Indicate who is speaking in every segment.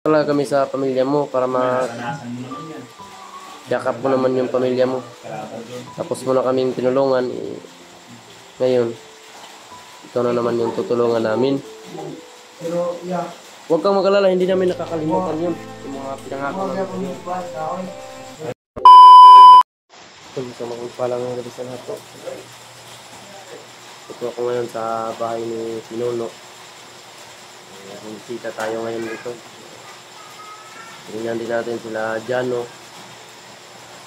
Speaker 1: Talaga kami sa pamilya mo para yakap mo naman yung pamilya mo. Tapos mo na kaming tinulungan. Ngayon, ikaw na naman yung tutulungan namin. Huwag kang mag-alala, hindi namin nakakalimutan yun. Yung mga pinangako namin. Sa mga palang ng gabi sa lahat po. Ito ako ngayon sa bahay ni Pinuno. Bisita tayo ngayon dito. Tingnan din natin sila Jano.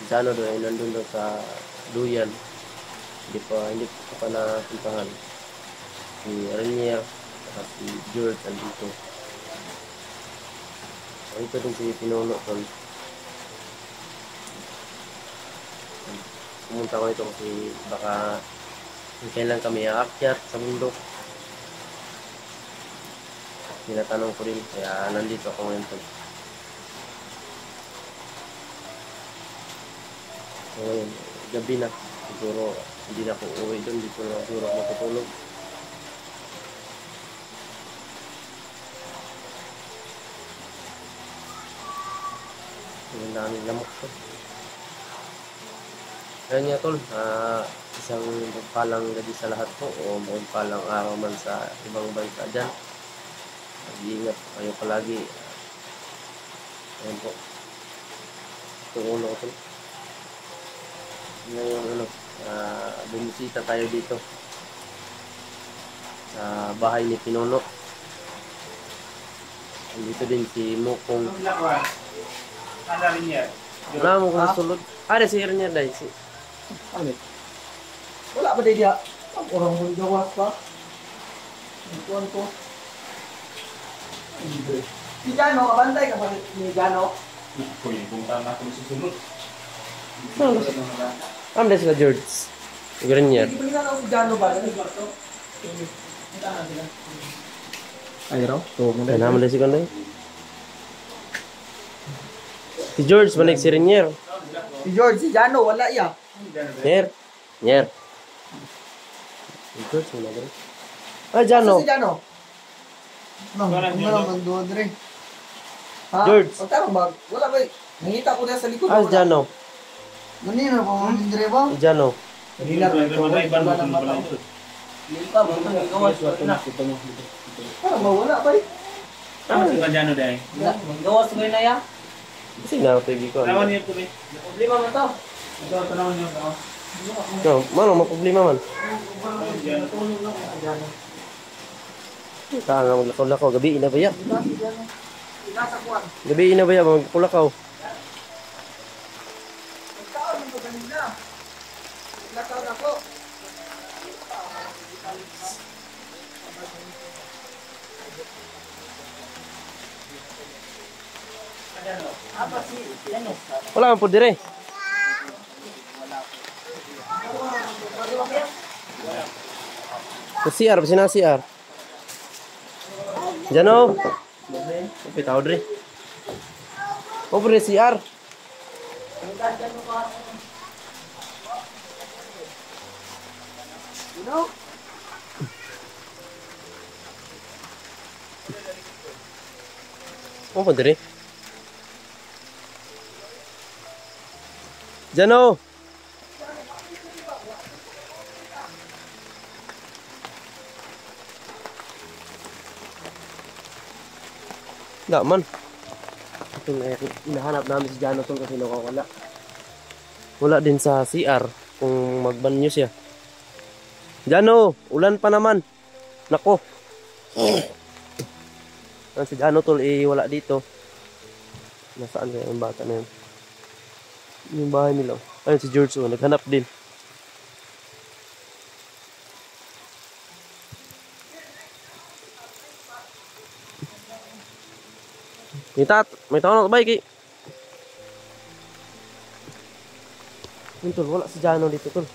Speaker 1: Si Jano doon ay nandun doon sa Duyan. Hindi ko pa napuntahan. Si Renier at si George andito. Ito din si Pinuno tol. Pumunta ko ito kasi baka kailan kami aakyat sa bundok. Tinatanong ko rin kaya nandito ako ngayon tol. So, ngayon, gabi na. Siguro, hindi na ako uwi doon. Dito na siguro ako matutulog. Ang daming lamok to. Kaya niya tol, isang magpalang gabi sa lahat po o magpalang araw man sa ibang bansa dyan. Mag-iingat kayo palagi. Ayan po. Itong ulo ko tol. Ngayon bumisita tayo dito sa bahay ni Pinuno. Dito din si Mukong. Wala mo kung sulod. Ada si Irnya dahil si.
Speaker 2: Ano? Wala ba dia? Orang mo gawas pa. Tuan ko. Si Jano, abantay ka ba ni Jano?
Speaker 3: Pwede kung tama kung susunod.
Speaker 1: Ano sila George? Irnya.
Speaker 2: Hindi pa si Jano ba? Ay raw?
Speaker 1: Ay naman din si Kanday. Si George balik si Renier.
Speaker 2: Si George, si Jano, wala iya.
Speaker 1: Nyer. Si George wala din. Jano.
Speaker 2: Si Jano. Ano doon dire?
Speaker 1: George.
Speaker 2: Pagtarong ba? Wala ba? Nangita ko na sa likod.
Speaker 1: Jano.
Speaker 2: Ganina pa mo dire ba?
Speaker 1: Jano.
Speaker 2: Kanina ko wala nang mata. Hindi pa, basta gawas na. Parang mawala pa eh.
Speaker 3: Tama si Kajano dahil.
Speaker 2: Gawas ko na ya.
Speaker 1: Kasi nakapigi ko.
Speaker 3: Tanawan niyo ito eh.
Speaker 2: Problema mo to.
Speaker 3: Ito, tanawan niyo ito.
Speaker 1: No, mano maproblema man. Tanga maglakaw-lakaw gabi ina ba ya? Gabi ina ba ya magkulakaw?
Speaker 2: Kaon mo kanina. Lakaw na ko. Apa si ano?
Speaker 1: Wala man po dire. Sa CR, pa sina CR. Jano. Tapi tahu dire. Oh, pre CR.
Speaker 2: No.
Speaker 1: Oh, po dire. Jano. Wala man. Ito nga, hinahanap namin si Jano tol kasi nakawala. Wala din sa CR kung magbanyo siya. Jano, ulan pa naman. Nako. Si Jano tol wala dito. Nasaan kaya yung bata na yun? Yung bahay nila. Ayun si George naghanap din. May tao na kabay kay. Yun tol, wala si Jano dito tol.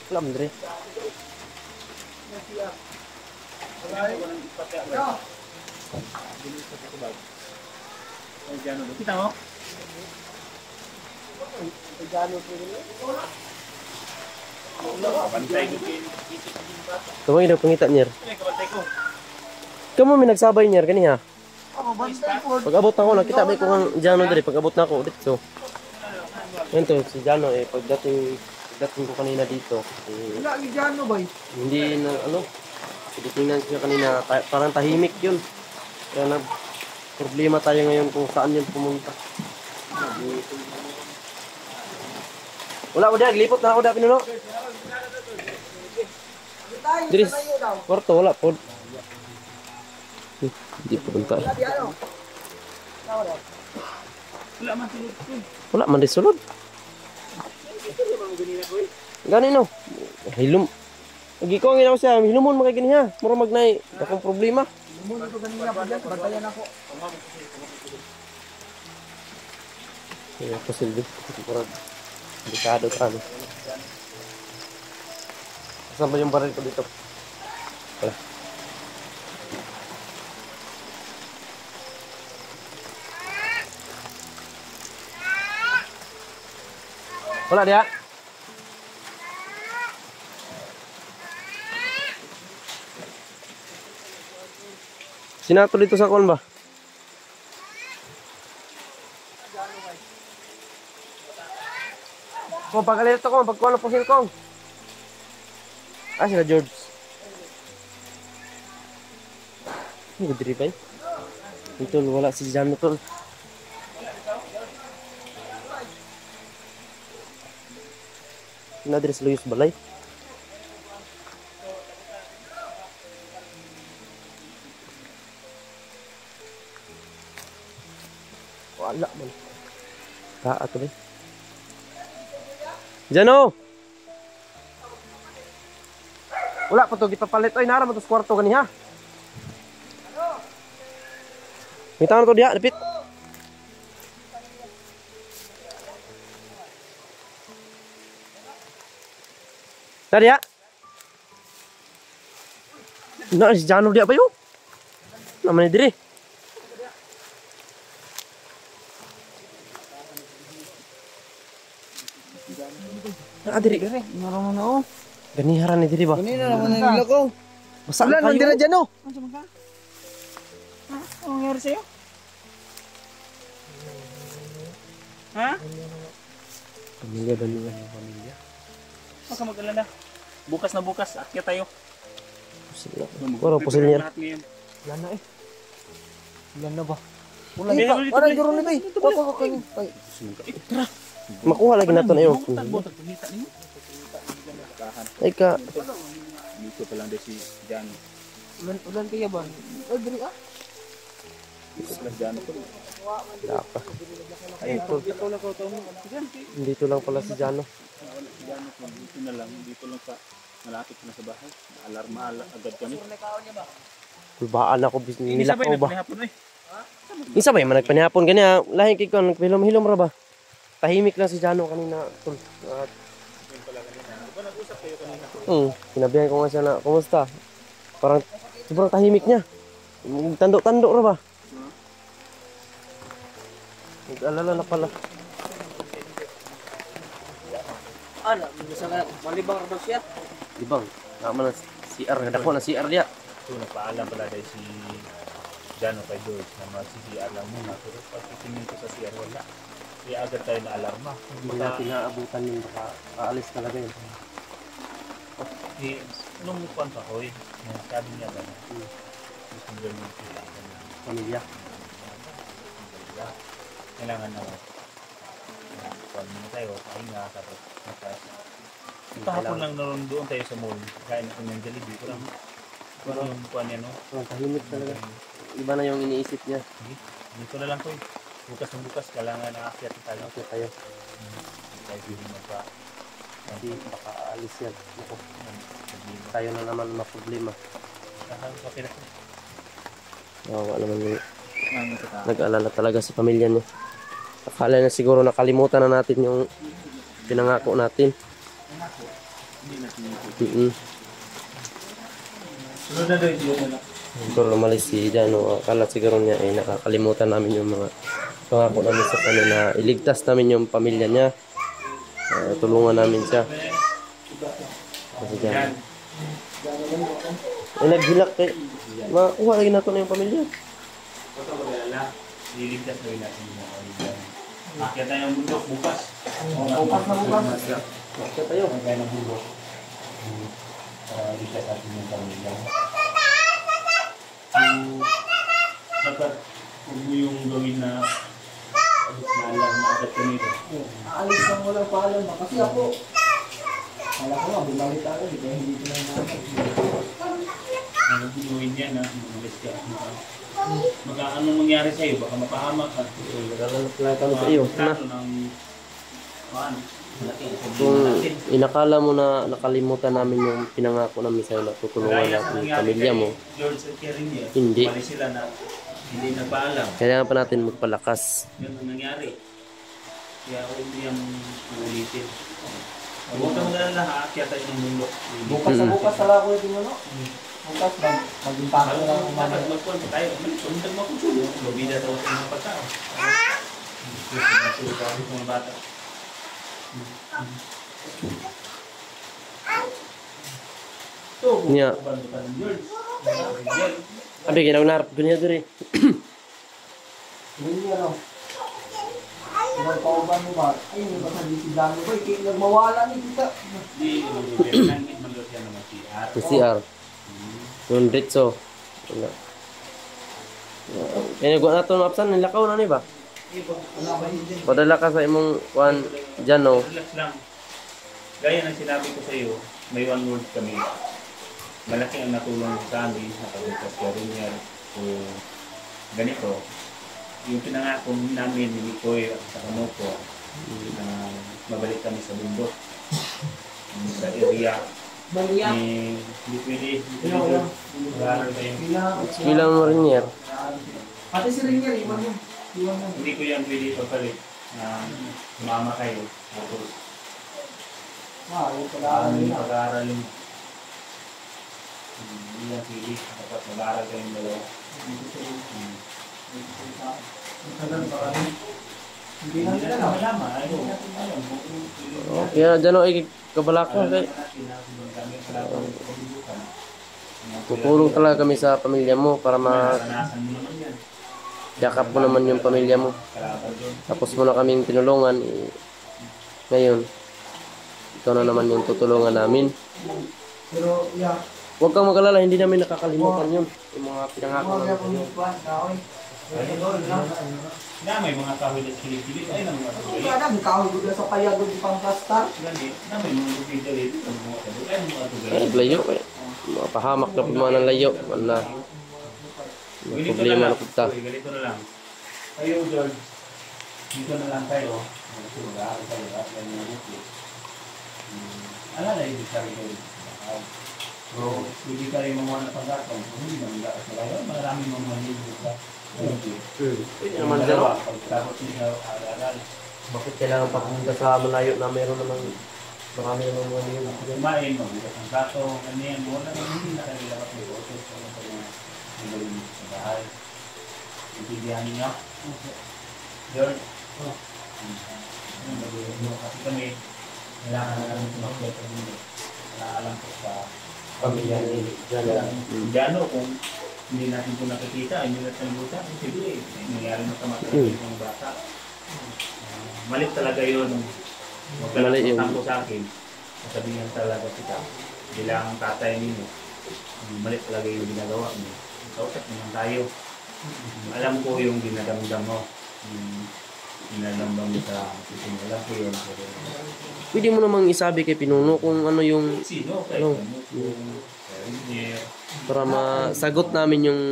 Speaker 1: Wala man dire.
Speaker 3: Kita mo?
Speaker 2: Gano po rin.
Speaker 3: Kabantay ko kayo.
Speaker 1: Tumangin daw pangita niya.
Speaker 3: Kabantay ko.
Speaker 1: Kamu may nagsabay niya kaniya.
Speaker 2: Ako, bantay po.
Speaker 1: Pag abot na ako, nakita ba ko ang Jano dali. Pag abot na ako, dito. Yan to, si Jano pagdating ko kanina dito.
Speaker 2: Lagi dyan, no, bay?
Speaker 1: Hindi na, tingnan siya kanina, parang tahimik yun. Kaya problema tayo ngayon kung saan yun pumunta. Wala ko diyan, lipot na ako dyan, pinuno. Diris, kwarto, wala po. Hindi pumunta.
Speaker 3: Wala man tulog ko.
Speaker 1: Wala man disulod. Gani no. Hilom. Agi ko nginaw siya, hilumon mo kay ganiha. Mura magnay, akong problema.
Speaker 2: Lumun ito ganina po dyan, bantayan ako.
Speaker 1: Kaya posible. Parang delikado ka. Saan ba yung baril ko dito? Wala. Wala dia. Sinato dito sa kon ba? Kung pagalit ako, pagkuha ng pusil ko. Sila George. Ano diri ba? Ito wala si Jano tol. Nadres Luis Balay. Wala man. Kaa to ba? Jano. Wala pa to gipapalit oy nara mo to kwarto kaniha. Kita na to dia, dapit. Tadi ya. Nah, si Jano dia apa yuk? Namanya diri. Nah, diri.
Speaker 2: Naroon na, oh.
Speaker 1: Ganiharan ni diri ba?
Speaker 2: Ganina naman ang nila ko.
Speaker 1: Basa
Speaker 2: Ulan,
Speaker 1: kayo.
Speaker 2: mandira dyan, oh.
Speaker 3: Anong nangyari sa'yo? Ha?
Speaker 1: Pamilya ba nila yung pamilya?
Speaker 3: Huwag ka mag-alala. Bukas na bukas, akyat tayo.
Speaker 1: Pusil na. Wala pusil niya.
Speaker 3: Lahat ngayon.
Speaker 2: Ulan na, eh. Ulan na ba?
Speaker 3: Ulan,
Speaker 2: Eh,
Speaker 3: dito,
Speaker 2: parang
Speaker 3: dito,
Speaker 2: guro na, bay. Wako kayo. Ay,
Speaker 1: Makuha lagi nato na yung.
Speaker 3: Botag, pagkita ninyo.
Speaker 1: Ay ka.
Speaker 3: Dito pa lang din si Jan.
Speaker 2: ulan kaya ba? Ay, diri, ah.
Speaker 3: Plus Jan po.
Speaker 1: Wala pa.
Speaker 3: Ay, ito lang ko ito.
Speaker 1: Dito lang pala si Jano.
Speaker 3: Jan po, dito na lang. Dito lang sa malapit na sa bahay. Alarma agad kami.
Speaker 1: Kulbaan ako. Nilakaw ba?
Speaker 3: Nagpanihapon eh.
Speaker 1: Isa ba yung nagpanihapon ganyan? Lahi kay ko, nagpahilom-hilom ra ba? Tahimik lang si Jano kanina. Tol. At
Speaker 3: Nag-usap kayo kanina.
Speaker 1: sinabihan ko nga siya na, kumusta? Parang sobrang tahimik niya. Tandok-tandok ra ba? Nag-alala na pala.
Speaker 2: Ano, bisa nga, malibang ba siya?
Speaker 1: Ibang, naman na CR. Nadako na CR niya.
Speaker 3: So, nagpaalam pala dahil si Jan o kay George na mag-CCR lang muna. Pero pag itingin ko sa CR, wala. Kaya agad tayo na alarma.
Speaker 1: Hindi natin naabutan yun. Baka aalis talaga yun.
Speaker 3: Nung kuwan pa ko eh, sabi niya ba na gusto nyo yung kailangan na
Speaker 1: Pamilya.
Speaker 3: kailangan na kuwan muna tayo, pahinga, tapos matas. Kahapon lang naroon doon tayo sa mall, kain natin ng Jollibee, parang yung kuwan niya no.
Speaker 1: Parang tahimik talaga. Iba na yung iniisip niya.
Speaker 3: Dito na lang ko eh. Bukas ng bukas, kailangan na aakyat tayo.
Speaker 1: Okay tayo.
Speaker 3: Tayo hindi magpa.
Speaker 1: Kasi baka aalis yan. Ako, tayo na naman maproblema.
Speaker 3: Okay na.
Speaker 1: Nawawa naman yung nag-alala talaga sa pamilya niya. Akala na siguro nakalimutan na natin yung pinangako natin.
Speaker 3: Sunod na doon, sunod na.
Speaker 1: Siguro lumalis si Jano. Akala siguro niya nakakalimutan namin yung mga pangako namin sa kanya na iligtas namin yung pamilya niya. Tulungan namin siya. Kasi
Speaker 3: Yan.
Speaker 1: dyan. Ay, naghilak kay... Makuha lagi na ito na yung pamilya.
Speaker 3: Huwag ka mag-alala. Liligtas na rin natin yung mga kaibigan. Akyat tayo ang bundok bukas.
Speaker 2: Bukas na bukas.
Speaker 1: Bakit tayo?
Speaker 3: Ang kaya ng bundok. Para ligtas natin yung pamilya. Dapat huwag mo yung gawin na alam na agad ka nito.
Speaker 2: Aalis lang walang paalam na. Kasi ako, kala ko nga, bumalik ako. Kaya hindi ko lang naman.
Speaker 3: Ano gawin yan na umalis ka. Anong mangyari sa'yo? Baka mapahamak ka.
Speaker 1: Nagalanap lang kami sa iyo. Na,
Speaker 3: Trato ng ano?
Speaker 1: kung inakala mo na nakalimutan namin yung pinangako namin sa'yo na tutulungan natin yung pamilya mo,
Speaker 3: George at Karen yan.
Speaker 1: Hindi.
Speaker 3: Umalis sila na hindi nagpaalam.
Speaker 1: kailangan pa natin magpalakas.
Speaker 3: Yun ang nangyari. Kaya huwag niyang ulitin. Huwag kang mag-alala, aakyat tayo ng mundo.
Speaker 2: Bukas na bukas tala ko yung ano. Bukas na, mag-impake na lang ang
Speaker 3: Dapat
Speaker 2: mga.
Speaker 3: magpunta tayo. Sumundag makusulo. Lobida daw sa mga pagkao. Susunod ka mga bata. So,
Speaker 1: Nya.
Speaker 3: bando ka ng George.
Speaker 1: Abi, ginag-narap. Ganyan diri.
Speaker 2: Hindi ano. Ilang kauban mo ba? Ay, hindi ba sabi si Dano ba? Kaya nagmawala ni kita.
Speaker 3: Di, nangit mag-lot yan naman si Ar.
Speaker 1: Yung CR. Yung Ritso. Wala. Kaya nagawa na ito ng apsan. Nilakaw na ni ba?
Speaker 2: Wala ba hindi?
Speaker 1: Padala ka sa imong kuan dyan, no?
Speaker 3: Relax lang. Gaya ng sinabi ko sa iyo, may one word kami. Malaki ang natulong sa amin, nakabukas ka rin yan. So, ganito, yung pinangako namin ni Mikoy at sa Kamoko, na mabalik kami sa bundok, sa area,
Speaker 2: Baliya.
Speaker 3: hindi pwede, mag-aaral kayo.
Speaker 1: Bilang mo rin yan.
Speaker 2: Pati si Ringer, iwan mo. Iwan mo.
Speaker 3: Hindi ko yan pwede pagpalit na sumama kayo. Tapos,
Speaker 2: Yung pag-aaral
Speaker 3: yung
Speaker 2: na.
Speaker 3: pag-aaral mo. Hindi lang pwede, dapat mag-aaral kayong dalawa.
Speaker 2: Hindi na nila na.
Speaker 3: Malama, ayaw.
Speaker 1: Kaya dyan, no? Kabalaka. Kaya tutulong talaga kami sa pamilya mo para
Speaker 3: Naranasan mo naman yan.
Speaker 1: yakap mo naman yung pamilya mo.
Speaker 3: Kalaban doon.
Speaker 1: Tapos mo na kaming tinulungan. Ngayon, ikaw na naman yung tutulungan namin.
Speaker 2: Pero, yeah.
Speaker 1: Huwag kang mag-alala, hindi namin nakakalimutan yun. Yung mga pinangako
Speaker 2: Mga
Speaker 1: namin.
Speaker 2: kaya pumupuan, kaoy.
Speaker 3: Na may mga kahoy na kilit-kilit. Ay, nang mga kahoy.
Speaker 2: Kaya na, kahoy ko sa payagod di pang plastar.
Speaker 3: Ganit. Na may mga lupita rin. Ang mga kahoy. Ay, mga kahoy.
Speaker 1: Ay, layo. Mapahamak na po mga ng layo. Wala. May problema na po ta.
Speaker 3: Ganito na lang. Kayo, George. Dito na lang kayo. Mag-aaral kayo. At yan yung buti. Alala, hindi ka rin kayo. Bro, hindi ka rin mamuha na pagkakon. Hindi naman dapat sa kayo. Maraming mga hindi ka.
Speaker 1: Pwede naman dyan.
Speaker 3: Pagkakot niya aral.
Speaker 1: Bakit kailangan papunta sa malayo na meron namang marami namang mga yun?
Speaker 3: Kumain, magbukas ng plato, ganyan. Wala naman hindi na kayo dapat may botos. Wala pa yung nagawin sa bahay. Intindihan niyo? George? Kasi kami, kailangan na namin tumakbet sa mundo. Naalam ko sa
Speaker 1: Pamilya ni Jana.
Speaker 3: Diano kung hindi natin po nakikita, hindi natin buta, sige, nangyari na kamatay ng bata. Mali talaga yun.
Speaker 1: Mali yun.
Speaker 3: Magkalang ko sa akin, sasabihan talaga kita, bilang tatay ninyo, mali talaga yung ginagawa mo. Kausap naman tayo. Alam ko yung dinadamdam mo. Dinadamdam mo sa sising. Alam ko yun.
Speaker 1: Pwede mo namang isabi kay Pinuno kung ano yung
Speaker 3: Sino? Kay
Speaker 1: Ano?
Speaker 3: Kamuko, engineer.
Speaker 1: para masagot namin yung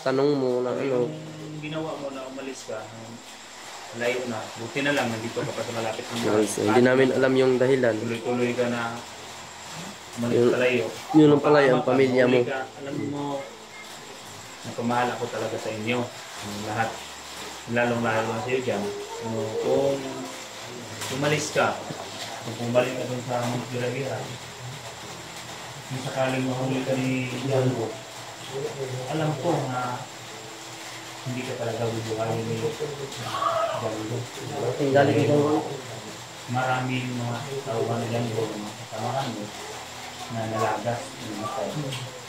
Speaker 1: tanong mo na ano.
Speaker 3: Yung ginawa mo na umalis ka, layo na. Buti na lang, nandito ka pa sa malapit ng bahay.
Speaker 1: Guys, hindi namin alam yung dahilan.
Speaker 3: Tuloy-tuloy ka na umalis
Speaker 1: Yun-
Speaker 3: sa layo.
Speaker 1: Yun ang pala yung
Speaker 3: Mapahama ka,
Speaker 1: pamilya mo.
Speaker 3: mahuli ka. Alam mo, nagpamahal ako talaga sa inyo. Yung lahat. Lalong-lalo na sa iyo dyan. Kung umalis ka, kung bumalik ka dun sa Mugdiragira, kung sakaling mahuli ka ni Jango, alam ko na hindi ka talaga bubuhayin ni Jango.
Speaker 1: Galing ka dyan.
Speaker 3: maraming mga tauhan na Diyanggo, mga kasamahan mo, na nalagas yung matay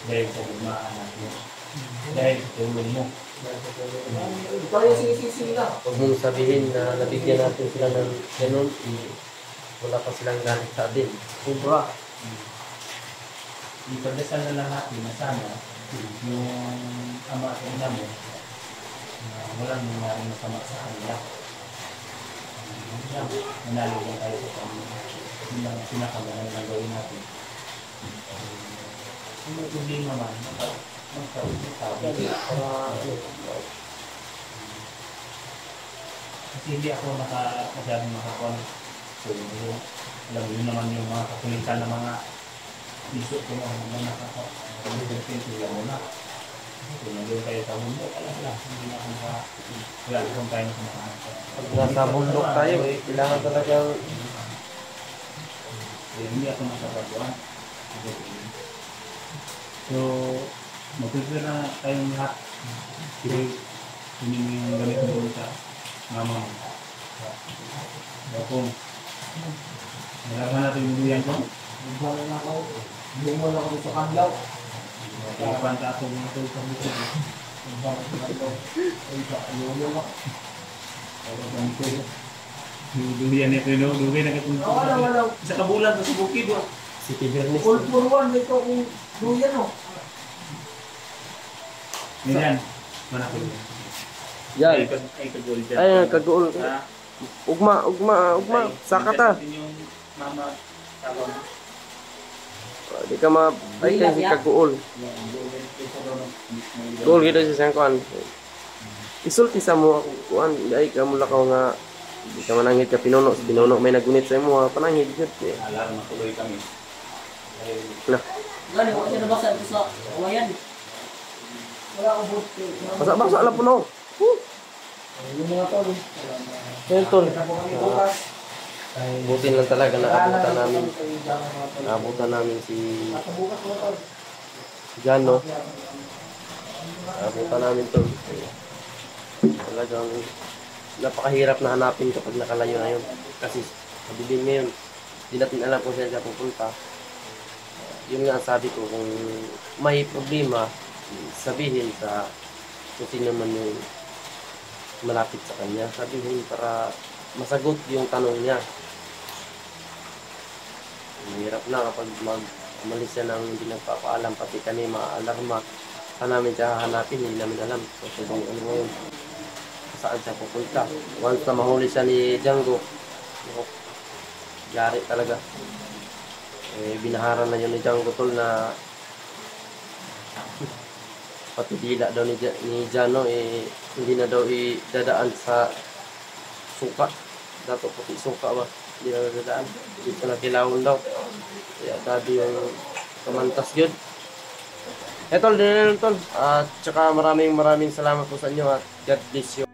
Speaker 3: dahil sa gugmaan natin. Dahil sa tulong mo.
Speaker 2: Ikaw yung sinisisi nila.
Speaker 1: Huwag mong sabihin na nabigyan natin sila ng ganun, wala pa silang galit sa atin. Sobra.
Speaker 3: Ipagdasal na lang natin na sana yung ama at ina mo na walang nangyaring masama sa kanila. Manalo lang tayo sa kanila. Yun lang ang pinakamaganda na gawin natin. Kung may problema man, magkaroon tayo. Kasi hindi ako masyadong makakuha. So, alam mo yun naman yung mga kakulitan na mga iso ko mga nakakakuha. Kung hindi mo na. Kung nandun kayo sa mundo, alam, hindi na akong wala akong tayo na kumakain.
Speaker 1: Pag nasa bundok tayo, kailangan talagang
Speaker 3: Hindi ako masapatuan. So, mag-prepare na tayong lahat. Pero, hindi mo yung gamit mo doon sa mama mo. Kung nalaman natin yung duyan ko,
Speaker 2: Bumula ako sa kanlaw.
Speaker 3: pagpanta ako mga ito sa mundo. Duyan ito, duyan na katong sa kabulan sa bukid.
Speaker 1: City Bernis.
Speaker 2: All for one, ito kung duyan o.
Speaker 3: Ganyan, mana ko.
Speaker 1: Yan.
Speaker 3: Ay, kagol dyan.
Speaker 1: Ay, kagool.
Speaker 3: Ah,
Speaker 1: Ugma. Saka ta.
Speaker 3: yung mama, tawag mo.
Speaker 1: Di ka ay kasi kagool. Goal gitu sa sangkuan. Isulti sa mo ako kuan ay ka mula ka nga di ka manangit ka pinuno may nagunit sa imo panangit gud eh.
Speaker 3: Alarm matuloy kami.
Speaker 1: Lah,
Speaker 2: Gani, wala siya nabasa ito sa kawayan. Wala akong boot.
Speaker 1: basa lang puno.
Speaker 2: Yung mga tol.
Speaker 1: Ayun tol.
Speaker 2: Kita po kami bukas.
Speaker 1: Butin lang talaga naabutan namin si
Speaker 2: Nasa bukas mga tol.
Speaker 1: Jano. Naabutan namin tol. Talagang napakahirap na hanapin kapag nakalayo na yun. Kasi madilim ngayon. Hindi natin alam kung saan siya pupunta. Yun nga ang sabi ko, kung may problema, sabihin sa kung sino man yung malapit sa kanya. Sabihin para masagot yung tanong niya. Hirap na kapag umalis siya ng hindi nagpapaalam, pati kami maalarma. Saan namin siya hahanapin, hindi namin alam. So, kung ano ngayon, saan siya pupunta. Once na mahuli siya ni Django, yari talaga. Binaharan na yun ni Django tol na pati dila daw ni Jano hindi na daw idadaan sa suka. Dato puti suka ba? Hindi na dadaan. Dito na kilawon daw. Kaya sabi yung kamantas yun. Tol, din tol. At saka maraming salamat po sa inyo at God bless you.